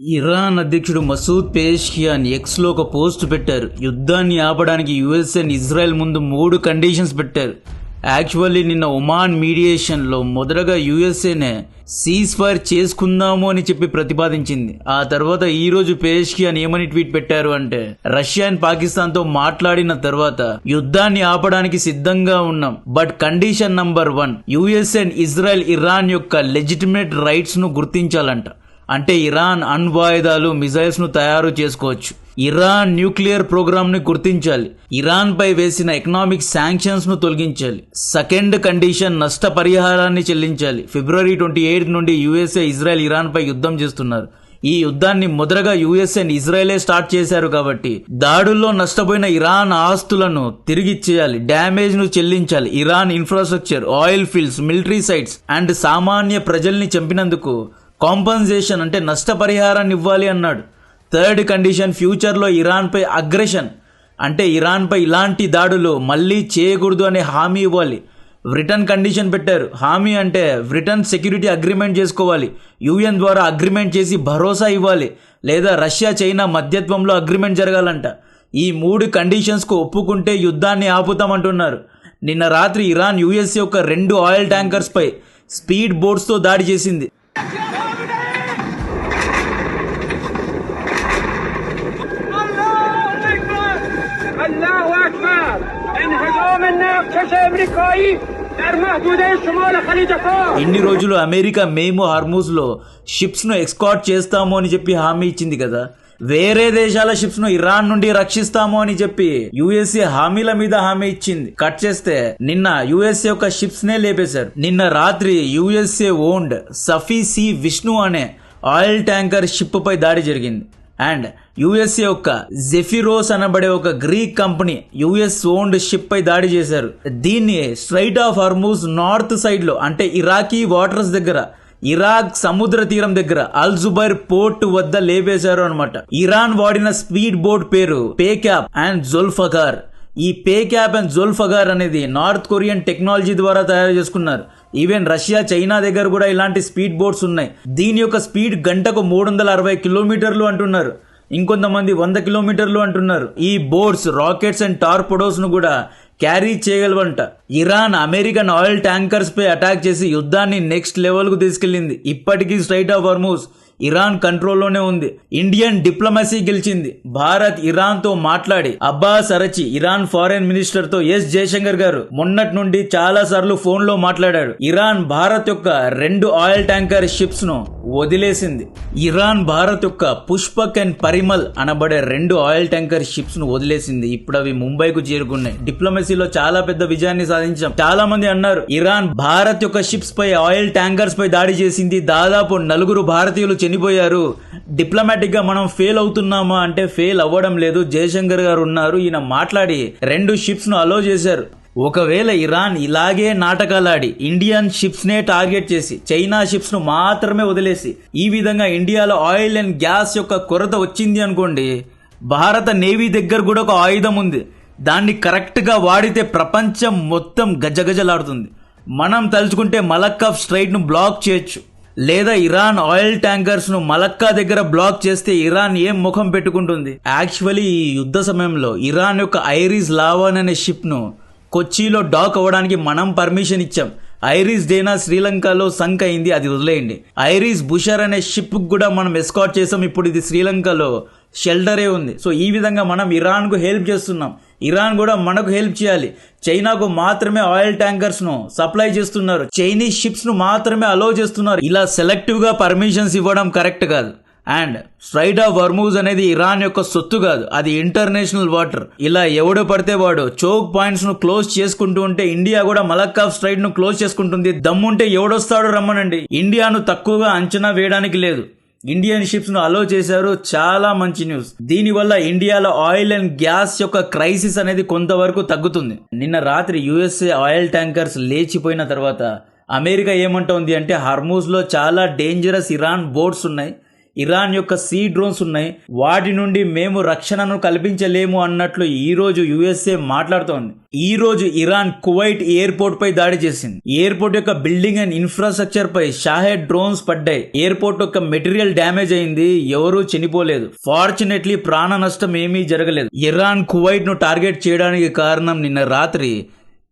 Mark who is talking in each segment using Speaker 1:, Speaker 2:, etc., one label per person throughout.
Speaker 1: Iran అధ్యక్షుడు Masoud Pezeshkian ఎక్స్లో ఒక పోస్ట్ పెట్టారు. యుద్ధాన్ని ఆపడానికి యుఎస్ అండ్ ఇజ్రాయెల్ ముందు 3 కండిషన్స్ పెట్టారు. యాక్చువల్లీ నిన్న ఒమాన్ మీడియేషన్లో మొదటగా యుఎస్ఏనే సీజ్ ఫైర్ చేసుకుందాము అని చెప్పి ప్రతిపాదించింది. ఆ తర్వాత ఈ రోజు పెజెష్కియాన్ ఏమని ట్వీట్ పెట్టారు అంటే, రష్యా అండ్ పాకిస్తాన్తో మాట్లాడిన తర్వాత యుద్ధాన్ని ఆపడానికి సిద్ధంగా ఉన్నాం, but condition number 1 US and Israel Iran యొక్క లెజిటిమేట్ రైట్స్ ను గుర్తించాలంట. అంటే ఇరాన్ అణ్వాయుధాలు మిజైల్స్ ను తయారు చేసుకోవచ్చు, ఇరాన్ న్యూక్లియర్ ప్రోగ్రామ్ ని గుర్తించాలి, ఇరాన్ పై వేసిన ఎకనామిక్ శాంక్షన్స్ ను తొలగించాలి. సెకండ్ కండిషన్ నష్టపరిహారాన్ని చెల్లించాలి. ఫిబ్రవరి 28 నుండి యుఎస్ఏ ఇజ్రాయెల్ ఇరాన్ పై యుద్ధం చేస్తున్నారు. ఈ యుద్ధాన్ని మొదటగా యుఎస్ అండ్ ఇజ్రాయెలే స్టార్ట్ చేశారు కాబట్టి దాడుల్లో నష్టపోయిన ఇరాన్ ఆస్తులను తిరిగి ఇచ్చేయాలి, డ్యామేజ్ ను చెల్లించాలి. Iran infrastructure, oil fields, military sites and సామాన్య ప్రజల్ని చంపినందుకు కాంపన్సేషన్ అంటే నష్టపరిహారాన్ని ఇవ్వాలి అన్నాడు. థర్డ్ కండిషన్ ఫ్యూచర్లో ఇరాన్పై అగ్రెషన్ అంటే ఇరాన్పై ఇలాంటి దాడులు మళ్ళీ చేయకూడదు అనే హామీ ఇవ్వాలి. రిటర్న్ కండిషన్ పెట్టారు. హామీ అంటే రిటర్న్ సెక్యూరిటీ అగ్రిమెంట్ చేసుకోవాలి, యుఎన్ ద్వారా అగ్రిమెంట్ చేసి భరోసా ఇవ్వాలి, లేదా రష్యా చైనా మధ్యత్వంలో అగ్రిమెంట్ జరగాలంట. ఈ 3 కండిషన్స్కు ఒప్పుకుంటే యుద్ధాన్ని ఆపుతామంటున్నారు. నిన్న రాత్రి ఇరాన్ యుఎస్ఏ యొక్క 2 ఆయిల్ ట్యాంకర్స్ పై స్పీడ్ బోట్స్తో దాడి చేసింది. ఇన్ని రోజులు అమెరికా మేము హార్మూజ్ లో షిప్స్ ను ఎక్స్కార్ట్ చేస్తాము అని చెప్పి హామీ ఇచ్చింది కదా, వేరే దేశాల షిప్స్ ను ఇరాన్ నుండి రక్షిస్తాము అని చెప్పి యుఎస్ఏ హామీల మీద హామీ ఇచ్చింది. కట్ చేస్తే నిన్న యుఎస్ఏ యొక్క షిప్స్ నే లేపేశారు. నిన్న రాత్రి యుఎస్ఏ ఓన్డ్ సఫీ సి విష్ణు అనే ఆయిల్ ట్యాంకర్ షిప్ పై దాడి జరిగింది. అండ్ యుఎస్ఏ యొక్క జెఫిరోస్ అనబడే ఒక Greek company US owned ship పై దాడి చేశారు. దీన్ని strait of Hormuz north side లో అంటే ఇరాకీ వాటర్స్ దగ్గర, ఇరాక్ సముద్ర తీరం దగ్గర అల్ జుబైర్ పోర్ట్ వద్ద లేపేశారు అనమాట. ఇరాన్ వాడిన స్పీడ్ బోట్ పేరు పేక్యాప్ అండ్ జుల్ఫగార్. ఈ పేక్యాప్ అండ్ జుల్ఫగార్ అనేది నార్త్ కొరియన్ టెక్నాలజీ ద్వారా తయారు చేసుకున్నారు. ఈవెన్ రష్యా చైనా దగ్గర కూడా ఇలాంటి స్పీడ్ బోట్స్ ఉన్నాయి. దీని యొక్క స్పీడ్ గంటకు 360 కిలోమీటర్లు అంటున్నారు, ఇంకొంతమంది 100 కిలోమీటర్లు అంటున్నారు. ఈ బోట్స్ రాకెట్స్ అండ్ టార్పెడోస్ ను కూడా క్యారీ చేయగలవంట. ఇరాన్ అమెరికన్ ఆయిల్ ట్యాంకర్స్ పై అటాక్ చేసి యుద్ధాన్ని నెక్స్ట్ లెవెల్ కు తీసుకెళ్లింది. ఇప్పటికీ స్ట్రైట్ ఆఫ్ హార్మూజ్ ఇరాన్ కంట్రోల్లోనే ఉంది. ఇండియన్ డిప్లొమసీ గెలిచింది. భారత్ ఇరాన్ తో మాట్లాడి Abbas Araghchi Iran foreign minister తో ఎస్ జయశంకర్ గారు మొన్నటి నుండి చాలా సార్లు ఫోన్ లో మాట్లాడాడు. ఇరాన్ భారత్ యొక్క 2 ఆయిల్ ట్యాంకర్ షిప్స్ ను వదిలేసింది. ఇరాన్ భారత్ యొక్క పుష్పక్ అండ్ పరిమల్ అనబడే 2 ఆయిల్ ట్యాంకర్ షిప్స్ ను వదిలేసింది. ఇప్పుడు అవి ముంబైకు చేరుకున్నాయి. డిప్లొమసీలో చాలా పెద్ద విజయాన్ని సాధించాం. చాలా మంది అన్నారు ఇరాన్ భారత్ యొక్క షిప్స్ పై ఆయిల్ ట్యాంకర్స్ పై దాడి చేసింది, దాదాపు 4 భారతీయులు చనిపోయారు, డిప్లొమాటిక్ గా మనం ఫెయిల్ అవుతున్నామా అంటే ఫెయిల్ అవ్వడం లేదు. జయశంకర్ గారు ఉన్నారు, ఈయన మాట్లాడి 2 షిప్స్ ను అలో చేశారు. ఒకవేళ ఇరాన్ ఇలాగే నాటకాలాడి ఇండియన్ షిప్స్ నే టార్గెట్ చేసి చైనా షిప్స్ ను మాత్రమే వదిలేసి ఈ విధంగా ఇండియాలో ఆయిల్ అండ్ గ్యాస్ యొక్క కొరత వచ్చింది అనుకోండి, భారత నేవీ దగ్గర కూడా ఒక ఆయుధం ఉంది, దాన్ని కరెక్ట్ గా వాడితే ప్రపంచం మొత్తం గజగజలాడుతుంది. మనం తలుచుకుంటే మలక్కా స్ట్రైట్ ను బ్లాక్ చేయొచ్చు, లేదా ఇరాన్ ఆయిల్ ట్యాంకర్స్ ను మలక్కా దగ్గర బ్లాక్ చేస్తే ఇరాన్ ఏం ముఖం పెట్టుకుంటుంది. యాక్చువల్లీ ఈ యుద్ధ సమయంలో ఇరాన్ యొక్క ఐరిస్ లావాన్ అనే షిప్ ను కొచ్చిలో డాక్ అవ్వడానికి మనం పర్మిషన్ ఇచ్చాం. ఐరిస్ డేనా శ్రీలంకలో సంక్ అయింది, అది వదిలేయండి. ఐరిస్ బుషర్ అనే షిప్ కూడా మనం ఎస్కాట్ చేసాం, ఇప్పుడు ఇది శ్రీలంకలో షెల్టరే ఉంది. సో ఈ విధంగా మనం ఇరాన్ కు హెల్ప్ చేస్తున్నాం, ఇరాన్ కూడా మనకు హెల్ప్ చేయాలి. చైనాకు మాత్రమే ఆయిల్ ట్యాంకర్స్ ను సప్లై చేస్తున్నారు, చైనీస్ షిప్స్ ను మాత్రమే అలో చేస్తున్నారు. ఇలా సెలెక్టివ్ గా పర్మిషన్స్ ఇవ్వడం కరెక్ట్ కాదు. అండ్ స్ట్రైట్ ఆఫ్ హార్మూజ్ అనేది ఇరాన్ యొక్క సొత్తు కాదు, అది ఇంటర్నేషనల్ వాటర్. ఇలా ఎవడు పడితే వాడు చోక్ పాయింట్స్ ను క్లోజ్ చేసుకుంటూ ఉంటే ఇండియా కూడా మలక్కా స్ట్రైట్ ను క్లోజ్ చేసుకుంటుంది. దమ్ముంటే ఎవడొస్తాడో రమ్మనండి. ఇండియాను తక్కువగా అంచనా వేయడానికి లేదు. ఇండియన్ షిప్స్ ను అలో చేశారు, చాలా మంచి న్యూస్. దీనివల్ల ఇండియాలో ఆయిల్ అండ్ గ్యాస్ యొక్క క్రైసిస్ అనేది కొంతవరకు తగ్గుతుంది. నిన్న రాత్రి యుఎస్ఏ ఆయిల్ ట్యాంకర్స్ లేచిపోయిన తర్వాత అమెరికా ఏమంటోంది అంటే హార్మూజ్ లో చాలా డేంజరస్ ఇరాన్ బోట్స్ ఉన్నాయి, ఇరాన్ యొక్క సీ డ్రోన్స్ ఉన్నాయి, వాటి నుండి మేము రక్షణను కల్పించలేము అన్నట్లు ఈ రోజు యుఎస్ఏ మాట్లాడుతోంది. ఈ రోజు ఇరాన్ కువైట్ ఎయిర్పోర్ట్ పై దాడి చేసింది. ఎయిర్పోర్ట్ యొక్క బిల్డింగ్ అండ్ ఇన్ఫ్రాస్ట్రక్చర్ పై షాహెడ్ డ్రోన్స్ పడ్డాయి. ఎయిర్పోర్ట్ యొక్క మెటీరియల్ డ్యామేజ్ అయింది, ఎవరూ చనిపోలేదు. ఫార్చునేట్లీ ప్రాణ నష్టం ఏమీ జరగలేదు. ఇరాన్ కువైట్ ను టార్గెట్ చేయడానికి కారణం నిన్న రాత్రి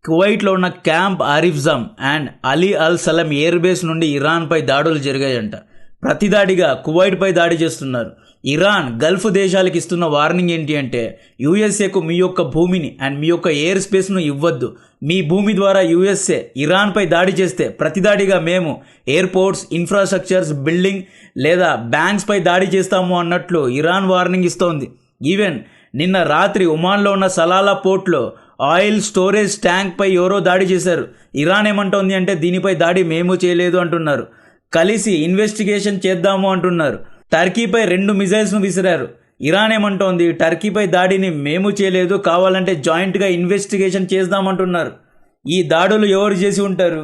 Speaker 1: కువైట్ లో ఉన్న camp Arifjan and Ali Al Salem air base నుండి ఇరాన్ పై దాడులు జరిగాయంట. ప్రతిదాడిగా కువైట్ పై దాడి చేస్తున్నారు. ఇరాన్ గల్ఫ్ దేశాలకు ఇస్తున్న వార్నింగ్ ఏంటి అంటే, యుఎస్ఏకు మీ యొక్క భూమిని అండ్ మీ యొక్క ఎయిర్ స్పేస్ ను ఇవ్వద్దు. మీ భూమి ద్వారా యుఎస్ఏ ఇరాన్ పై దాడి చేస్తే ప్రతిదాడిగా మేము ఎయిర్పోర్ట్స్, ఇన్ఫ్రాస్ట్రక్చర్స్, బిల్డింగ్ లేదా బ్యాంక్స్ పై దాడి చేస్తాము అన్నట్లు ఇరాన్ వార్నింగ్ ఇస్తోంది. ఈవెన్ నిన్న రాత్రి ఒమాన్లో ఉన్న సలాలా పోర్ట్లో ఆయిల్ స్టోరేజ్ ట్యాంక్ పై ఎవరో దాడి చేశారు. ఇరాన్ ఏమంటోంది అంటే దీనిపై దాడి మేము చేయలేదు అంటున్నారు. కలిసి ఇన్వెస్టిగేషన్ చేద్దాము అంటున్నారు. టర్కీపై 2 మిజైల్స్ ను విసిరారు. ఇరాన్ ఏమంటోంది టర్కీపై దాడిని మేము చేయలేదు, కావాలంటే జాయింట్ గా ఇన్వెస్టిగేషన్ చేద్దామంటున్నారు. ఈ దాడులు ఎవరు చేసి ఉంటారు?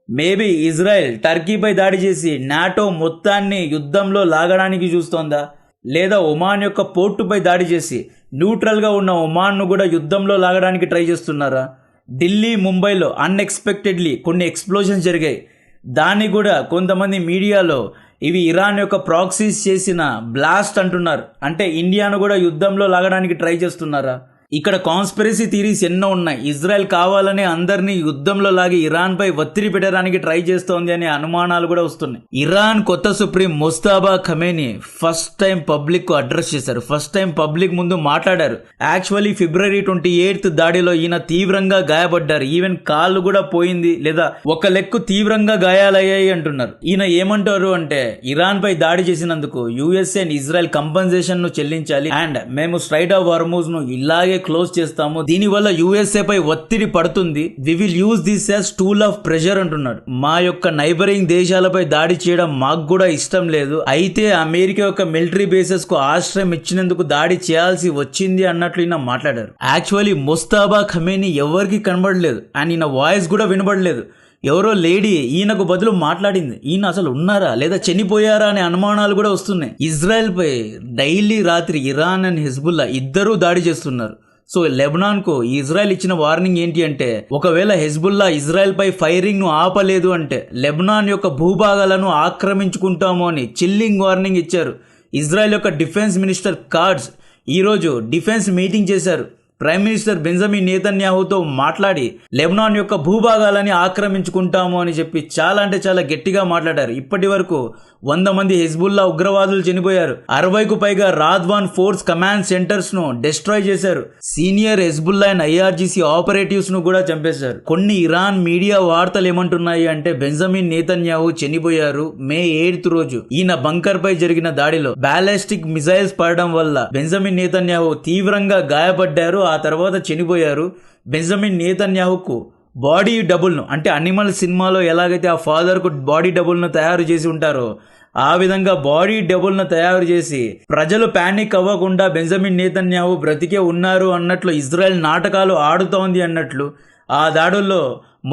Speaker 1: మేబీ ఇజ్రాయెల్ టర్కీపై దాడి చేసి నాటో మొత్తాన్ని యుద్ధంలో లాగడానికి చూస్తోందా, లేదా ఒమాన్ యొక్క పోర్టుపై దాడి చేసి న్యూట్రల్గా ఉన్న ఒమాన్ను కూడా యుద్ధంలో లాగడానికి ట్రై చేస్తున్నారా? ఢిల్లీ, ముంబైలో అన్ఎక్స్పెక్టెడ్లీ కొన్ని ఎక్స్ప్లోజన్స్ జరిగాయి. దాన్ని కూడా కొంతమంది మీడియాలో ఇవి ఇరాన్ యొక్క ప్రాక్సీస్ చేసిన బ్లాస్ట్ అంటున్నారు. అంటే ఇండియాను కూడా యుద్ధంలో లాగడానికి ట్రై చేస్తున్నారా? ఇక్కడ కాన్స్పిరసీ థీరీస్ ఎన్నో ఉన్నాయి. ఇజ్రాయెల్ కావాలని అందరినీ యుద్ధంలో లాగి ఇరాన్ పై ఒత్తిడి పెట్టడానికి ట్రై చేస్తోంది అనే అనుమానాలు కూడా వస్తున్నాయి. ఇరాన్ కొత్త supreme Mojtaba Khamenei first time public కు అడ్రస్ చేశారు. ఫస్ట్ టైం పబ్లిక్ ముందు మాట్లాడారు. యాక్చువల్లీ ఫిబ్రవరి 28 దాడిలో ఈయన తీవ్రంగా గాయపడ్డారు. ఈవెన్ కాళ్ళు కూడా పోయింది, లేదా ఒక లెక్కు తీవ్రంగా గాయాలయ్యాయి అంటున్నారు. ఈయన ఏమంటారు అంటే, ఇరాన్ పై దాడి చేసినందుకు యుఎస్ఏ అండ్ ఇజ్రాయెల్ కంపెన్సేషన్ ను చెల్లించాలి అండ్ మేము స్ట్రైట్ ఆఫ్ హార్మూజ్ ను ఇలాగే క్లోజ్ చేస్తాము. దీనివల్ల యుఎస్ఏ పై ఒత్తిడి పడుతుంది. We will use this as tool of pressure అంటున్నాడు. మా యొక్క నైబరింగ్ దేశాలపై దాడి చేయడం మాకు కూడా ఇష్టం లేదు, అయితే అమెరికా యొక్క మిలిటరీ బేసెస్ కు ఆశ్రయం ఇచ్చినందుకు దాడి చేయాల్సి వచ్చింది అన్నట్లు ఈయన మాట్లాడారు. యాక్చువల్లీ ముస్తాబా ఖమేనీ ఎవరికి కనబడలేదు అండ్ ఈయన వాయిస్ కూడా వినబడలేదు. ఎవరో లేడీ ఈయనకు బదులు మాట్లాడింది. ఈయన అసలు ఉన్నారా లేదా చనిపోయారా అనే అనుమానాలు కూడా వస్తున్నాయి. ఇజ్రాయెల్ పై డైలీ రాత్రి ఇరాన్ అండ్ హిజ్బుల్లా ఇద్దరూ దాడి చేస్తున్నారు. సో లెబనాన్ కు ఇజ్రాయెల్ ఇచ్చిన వార్నింగ్ ఏంటి అంటే, ఒకవేళ హెజ్బుల్లా ఇజ్రాయెల్ పై ఫైరింగ్ ను ఆపలేదు అంటే లెబనాన్ యొక్క భూభాగాలను ఆక్రమించుకుంటాము అని చిల్లింగ్ వార్నింగ్ ఇచ్చారు. ఇజ్రాయెల్ యొక్క డిఫెన్స్ మినిస్టర్ కార్డ్స్ ఈరోజు డిఫెన్స్ మీటింగ్ చేశారు. ప్రైమ్ మినిస్టర్ బెంజమిన్ నేతన్యాహుతో మాట్లాడి లెబనాన్ యొక్క భూభాగాలని ఆక్రమించుకుంటాము అని చెప్పి చాలా అంటే చాలా గట్టిగా మాట్లాడారు. ఇప్పటి వరకు 100 మంది హెజ్బుల్లా ఉగ్రవాదులు చనిపోయారు. 60కు పైగా రాద్వాన్ ఫోర్స్ కమాండ్ సెంటర్స్ ను డిస్ట్రాయ్ చేశారు. Senior Hezbollah and IRGC operatives ను కూడా చంపేశారు. కొన్ని ఇరాన్ మీడియా వార్తలు ఏమంటున్నాయి అంటే, బెంజమిన్ నేతన్యాహు చనిపోయారు మే 8 రోజు. ఈయన బంకర్ పై జరిగిన దాడిలో బాలిస్టిక్ మిసైల్స్ పడడం వల్ల బెంజమిన్ నేతన్యాహు తీవ్రంగా గాయపడ్డారు, ఆ తర్వాత చనిపోయారు. బెంజమిన్ నేతన్యాహుకు బాడీ డబుల్ను, అంటే అనిమల్ సినిమాలో ఎలాగైతే ఆ ఫాదర్కు బాడీ డబుల్ను తయారు చేసి ఉంటారో ఆ విధంగా బాడీ డబుల్ను తయారు చేసి ప్రజలు పానిక్ అవ్వకుండా బెంజమిన్ నేతన్యాహు బ్రతికే ఉన్నారు అన్నట్లు ఇజ్రాయెల్ నాటకాలు ఆడుతోంది అన్నట్లు, ఆ దాడుల్లో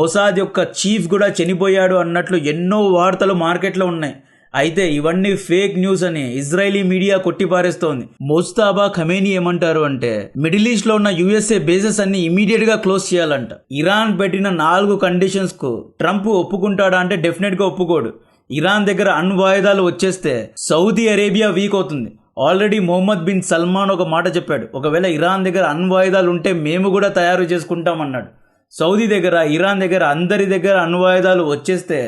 Speaker 1: మొసాద్ యొక్క చీఫ్ కూడా చనిపోయాడు అన్నట్లు ఎన్నో వార్తలు మార్కెట్లో ఉన్నాయి. అయితే ఇవన్నీ ఫేక్ న్యూస్ అని ఇజ్రాయలీ మీడియా కొట్టిపారేస్తోంది. ముస్తాబా ఖమేనీ ఏమంటారు అంటే, మిడిల్ ఈస్ట్ లో ఉన్న యుఎస్ఏ బేసెస్ అన్ని ఇమీడియట్ గా క్లోజ్ చేయాలంట. ఇరాన్ పెట్టిన 4 కండిషన్స్ కు ట్రంప్ ఒప్పుకుంటాడా అంటే డెఫినెట్ గా ఒప్పుకోడు. ఇరాన్ దగ్గర అణ్వాయుధాలు వచ్చేస్తే సౌదీ అరేబియా వీక్ అవుతుంది. ఆల్రెడీ మొహమ్మద్ బిన్ సల్మాన్ ఒక మాట చెప్పాడు, ఒకవేళ ఇరాన్ దగ్గర అణ్వాయుధాలు ఉంటే మేము కూడా తయారు చేసుకుంటామన్నాడు. సౌదీ దగ్గర, ఇరాన్ దగ్గర, అందరి దగ్గర అణ్వాయుధాలు వచ్చేస్తే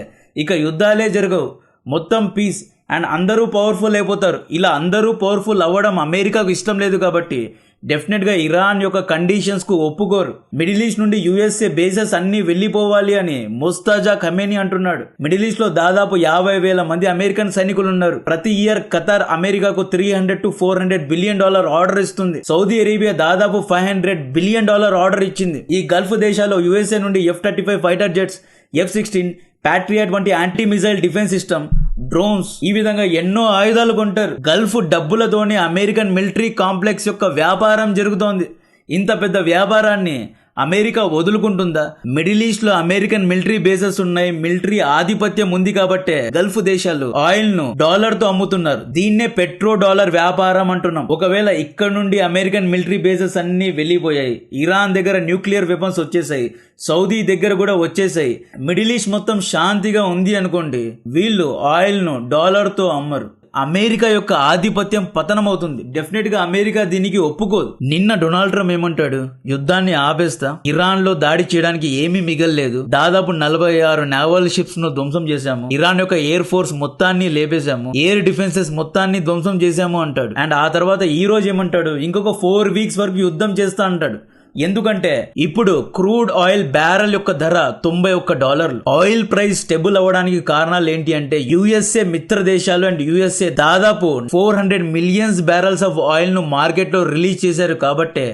Speaker 1: ఇక యుద్ధాలే జరగవు, మొత్తం పీస్ అండ్ అందరూ పవర్ఫుల్ అయిపోతారు. ఇలా అందరూ పవర్ఫుల్ అవ్వడం అమెరికాకు ఇష్టం లేదు కాబట్టి డెఫినెట్గా ఇరాన్ యొక్క కండిషన్స్ కు ఒప్పుకోరు. మిడిల్ ఈస్ట్ నుండి యుఎస్ఏ బేసెస్ అన్ని వెళ్లిపోవాలి అని ముస్తాజా ఖమేనీ అంటున్నాడు. మిడిల్ ఈస్ట్ లో దాదాపు 50,000 మంది అమెరికన్ సైనికులు ఉన్నారు. ప్రతి ఇయర్ ఖతార్ అమెరికాకు $300 to $400 బిలియన్ ఆర్డర్ ఇస్తుంది. సౌదీ అరేబియా దాదాపు $500 బిలియన్ ఆర్డర్ ఇచ్చింది. ఈ గల్ఫ్ దేశాల్లో యుఎస్ఏ నుండి F-35 fighter jets, F-16 Patriot వంటి anti missile defence system, drones, ఈ విధంగా ఎన్నో ఆయుధాలు కొంటారు. గల్ఫ్ డబ్బులతోనే అమెరికన్ మిలిటరీ కాంప్లెక్స్ యొక్క వ్యాపారం జరుగుతోంది. ఇంత పెద్ద వ్యాపారాన్ని అమెరికా వదులుకుంటుందా? మిడిల్ ఈస్ట్ లో అమెరికన్ మిలిటరీ బేసెస్ ఉన్నాయి, మిలిటరీ ఆధిపత్యం ఉంది కాబట్టే గల్ఫ్ దేశాలు ఆయిల్ ను డాలర్ తో అమ్ముతున్నారు. దీన్నే పెట్రో డాలర్ వ్యాపారం అంటున్నాం. ఒకవేళ ఇక్కడ నుండి అమెరికన్ మిలిటరీ బేసెస్ అన్ని వెళ్ళిపోయాయి, ఇరాన్ దగ్గర న్యూక్లియర్ వెపన్స్ వచ్చేసాయి, సౌదీ దగ్గర కూడా వచ్చేసాయి, మిడిల్ ఈస్ట్ మొత్తం శాంతిగా ఉంది అనుకోండి, వీళ్ళు ఆయిల్ ను డాలర్ తో అమ్మరు. అమెరికా యొక్క ఆధిపత్యం పతనమవుతుంది. డెఫినెట్ గా అమెరికా దీనికి ఒప్పుకోదు. నిన్న డొనాల్డ్ ట్రంప్ ఏమంటాడు? యుద్ధాన్ని ఆపేస్తా, ఇరాన్ లో దాడి చేయడానికి ఏమీ మిగల్లేదు, దాదాపు 46 నేవల్ షిప్స్ ను ధ్వంసం చేశాము, ఇరాన్ యొక్క ఎయిర్ ఫోర్స్ మొత్తాన్ని లేపేశాము, ఎయిర్ డిఫెన్సెస్ మొత్తాన్ని ధ్వంసం చేశాము అంటాడు. అండ్ ఆ తర్వాత ఈ రోజు ఏమంటాడు? ఇంకొక 4 వీక్స్ వరకు యుద్ధం చేస్తా అంటాడు. ఎందుకంటే ఇప్పుడు క్రూడ్ ఆయిల్ బ్యారెల్ యొక్క ధర $91. ఆయిల్ ప్రైస్ స్టెబుల్ అవ్వడానికి కారణాలు ఏంటి అంటే యుఎస్ఏ మిత్ర దేశాలు అండ్ యుఎస్ఏ దాదాపు 400 మిలియన్స్ బ్యారెల్స్ ఆఫ్ ఆయిల్ ను మార్కెట్ లో రిలీజ్ చేశారు కాబట్టే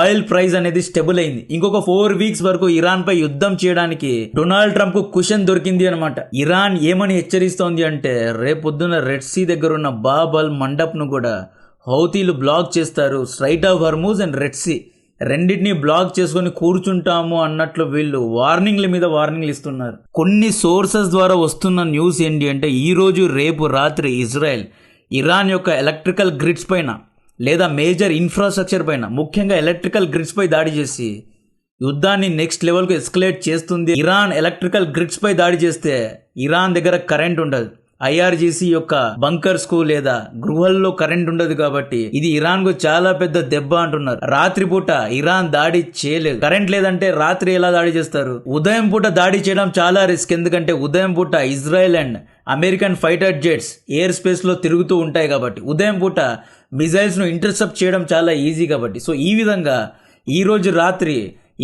Speaker 1: ఆయిల్ ప్రైస్ అనేది స్టెబుల్ అయింది. ఇంకొక 4 వీక్స్ వరకు ఇరాన్ పై యుద్ధం చేయడానికి డొనాల్డ్ ట్రంప్ కు కుషన్ దొరికింది అనమాట. ఇరాన్ ఏమని హెచ్చరిస్తోంది అంటే రేపొద్దున రెడ్ సీ దగ్గర ఉన్న బాబ్ అల్ మండప్ ను కూడా హౌతీలు బ్లాక్ చేస్తారు, strait of Hormuz and Red Sea రెండింటినీ బ్లాక్ చేసుకుని కూర్చుంటాము అన్నట్లు వీళ్ళు వార్నింగ్ల మీద వార్నింగ్లు ఇస్తున్నారు. కొన్ని సోర్సెస్ ద్వారా వస్తున్న న్యూస్ ఏంటి అంటే ఈ రోజు రేపు రాత్రి ఇజ్రాయెల్ ఇరాన్ యొక్క ఎలక్ట్రికల్ గ్రిడ్స్ పైన లేదా మేజర్ ఇన్ఫ్రాస్ట్రక్చర్ పైన, ముఖ్యంగా ఎలక్ట్రికల్ గ్రిడ్స్ పై దాడి చేసి యుద్ధాన్ని నెక్స్ట్ లెవెల్ కు ఎస్కలేట్ చేస్తుంది. ఇరాన్ ఎలక్ట్రికల్ గ్రిడ్స్ పై దాడి చేస్తే ఇరాన్ దగ్గర కరెంట్ ఉండదు, ఐఆర్జీసీ యొక్క బంకర్స్ కు లేదా గృహాల్లో కరెంట్ ఉండదు కాబట్టి ఇది ఇరాన్ కు చాలా పెద్ద దెబ్బ అంటున్నారు. రాత్రిపూట ఇరాన్ దాడి చేయలేదు, కరెంట్ లేదంటే రాత్రి ఎలా దాడి చేస్తారు? ఉదయం పూట దాడి చేయడం చాలా రిస్క్, ఎందుకంటే ఉదయం పూట Israel and American fighter jets air space లో తిరుగుతూ ఉంటాయి కాబట్టి ఉదయం పూట మిజైల్స్ ను ఇంటర్సెప్ట్ చేయడం చాలా ఈజీ కాబట్టి. సో ఈ విధంగా ఈ రోజు రాత్రి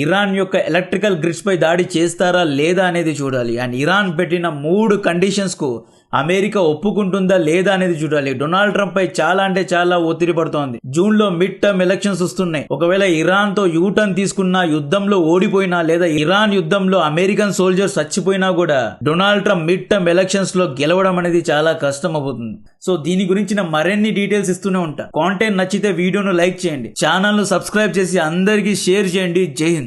Speaker 1: ఇరాన్ యొక్క ఎలక్ట్రికల్ గ్రిడ్స్ పై దాడి చేస్తారా లేదా అనేది చూడాలి. అండ్ ఇరాన్ పెట్టిన 3 కండిషన్స్ కు అమెరికా ఒప్పుకుంటుందా లేదా అనేది చూడాలి. డొనాల్డ్ ట్రంప్ పై చాలా అంటే చాలా ఒత్తిడి పడుతోంది. జూన్ లో మిడ్ టర్మ్ ఎలక్షన్స్ వస్తున్నాయి. ఒకవేళ ఇరాన్ తో యూటర్న్ తీసుకున్నా, యుద్ధంలో ఓడిపోయినా లేదా ఇరాన్ యుద్ధంలో అమెరికన్ సోల్జర్స్ చచ్చిపోయినా కూడా Donald Trump mid term elections లో గెలవడం అనేది చాలా కష్టం అవుతుంది. సో దీని గురించిన మరిన్ని డీటెయిల్స్ ఇస్తూనే ఉంటా. కాంటెంట్ నచ్చితే వీడియోను లైక్ చేయండి, ఛానల్ ను సబ్స్క్రైబ్ చేసి అందరికీ షేర్ చేయండి. జై హింద్.